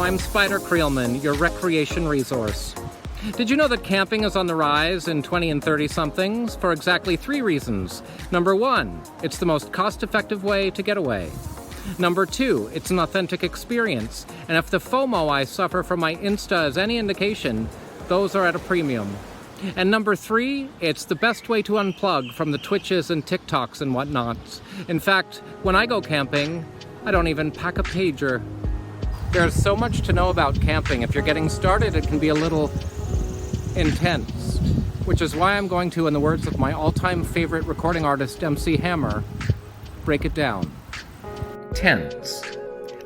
I'm Spider Creelman, your recreation resource. Did you know that camping is on the rise in 20 and 30-somethings for exactly 3 reasons? Number 1, it's the most cost-effective way to get away. Number 2, it's an authentic experience, and if the FOMO I suffer from my Insta is any indication, those are at a premium. And number 3, it's the best way to unplug from the Twitches and TikToks and whatnots. In fact, when I go camping, I don't even pack a pager. There's so much to know about camping. If you're getting started, it can be a little intense, which is why I'm going to, in the words of my all-time favorite recording artist, MC Hammer, break it down. Tents.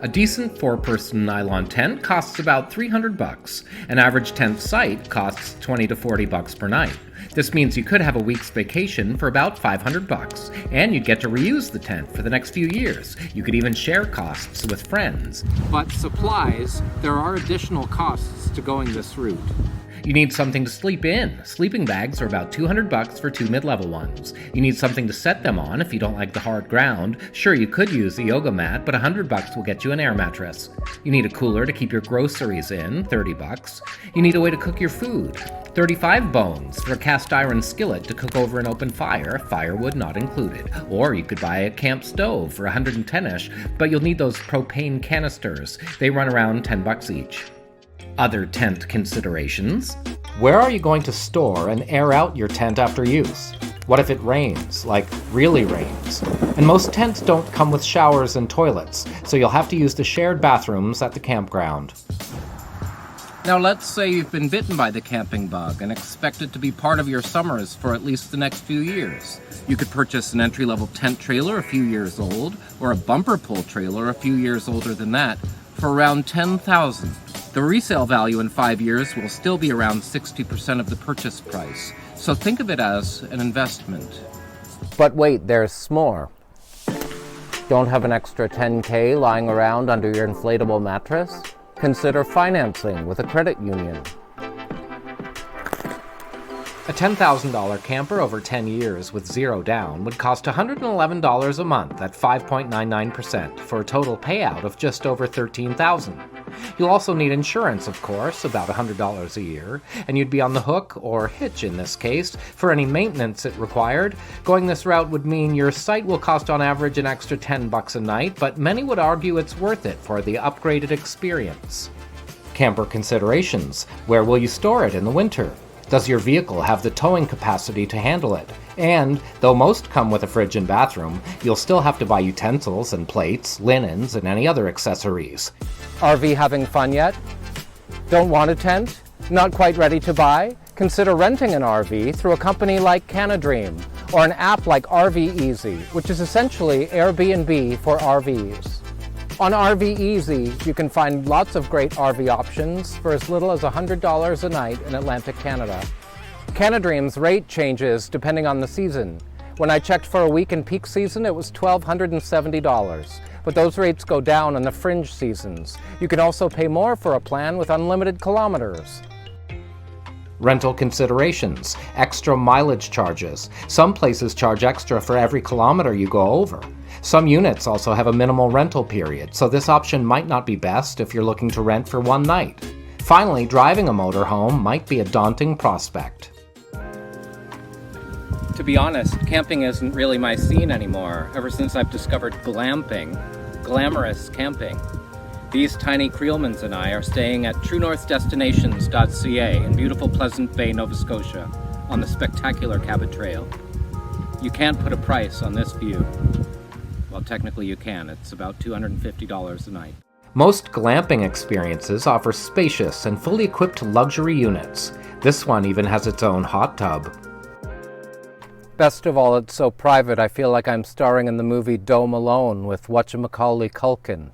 A decent 4-person nylon tent costs about $300. An average tent site costs $20 to $40 per night. This means you could have a week's vacation for about $500, and you'd get to reuse the tent for the next few years. You could even share costs with friends. But supplies, there are additional costs to going this route. You need something to sleep in. Sleeping bags are about $200 for 2 mid-level ones. You need something to set them on if you don't like the hard ground. Sure, you could use a yoga mat, but $100 will get you an air mattress. You need a cooler to keep your groceries in, $30. You need a way to cook your food. 35 bones for a cast iron skillet to cook over an open fire, firewood not included. Or you could buy a camp stove for $110-ish, but you'll need those propane canisters. They run around $10 each. Other tent considerations. Where are you going to store and air out your tent after use? What if it rains, like really rains? And most tents don't come with showers and toilets, so you'll have to use the shared bathrooms at the campground. Now let's say you've been bitten by the camping bug and expect it to be part of your summers for at least the next few years. You could purchase an entry-level tent trailer a few years old, or a bumper pull trailer a few years older than that, for around $10,000. The resale value in 5 years will still be around 60% of the purchase price, so think of it as an investment. But wait, there's more. Don't have an extra $10K lying around under your inflatable mattress? Consider financing with a credit union. A $10,000 camper over 10 years with 0 down would cost $111 a month at 5.99% for a total payout of just over $13,000. You'll also need insurance, of course, about $100 a year, and you'd be on the hook, or hitch in this case, for any maintenance it required. Going this route would mean your site will cost on average an extra $10 a night, but many would argue it's worth it for the upgraded experience. Camper considerations. Where will you store it in the winter? Does your vehicle have the towing capacity to handle it? And, though most come with a fridge and bathroom, you'll still have to buy utensils and plates, linens, and any other accessories. RV having fun yet? Don't want a tent? Not quite ready to buy? Consider renting an RV through a company like Canadream, or an app like RV Easy, which is essentially Airbnb for RVs. On RV Easy, you can find lots of great RV options for as little as $100 a night in Atlantic Canada. Canadream's rate changes depending on the season. When I checked for a week in peak season, it was $1,270, but those rates go down in the fringe seasons. You can also pay more for a plan with unlimited kilometers. Rental considerations, extra mileage charges. Some places charge extra for every kilometer you go over. Some units also have a minimal rental period, so this option might not be best if you're looking to rent for one night. Finally, driving a motorhome might be a daunting prospect. To be honest, camping isn't really my scene anymore, ever since I've discovered glamping, glamorous camping. These tiny Creelmans and I are staying at truenorthdestinations.ca in beautiful Pleasant Bay, Nova Scotia, on the spectacular Cabot Trail. You can't put a price on this view. Well, technically you can. It's about $250 a night. Most glamping experiences offer spacious and fully equipped luxury units. This one even has its own hot tub. Best of all, it's so private I feel like I'm starring in the movie Dome Alone with whatchamacaulay Culkin.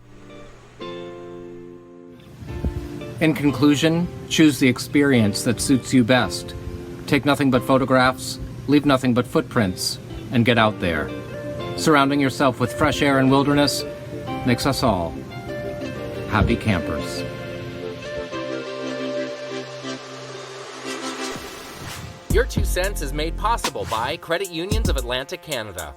In conclusion, choose the experience that suits you best. Take nothing but photographs, leave nothing but footprints, and get out there. Surrounding yourself with fresh air and wilderness makes us all happy campers. Your 2 cents is made possible by Credit Unions of Atlantic Canada.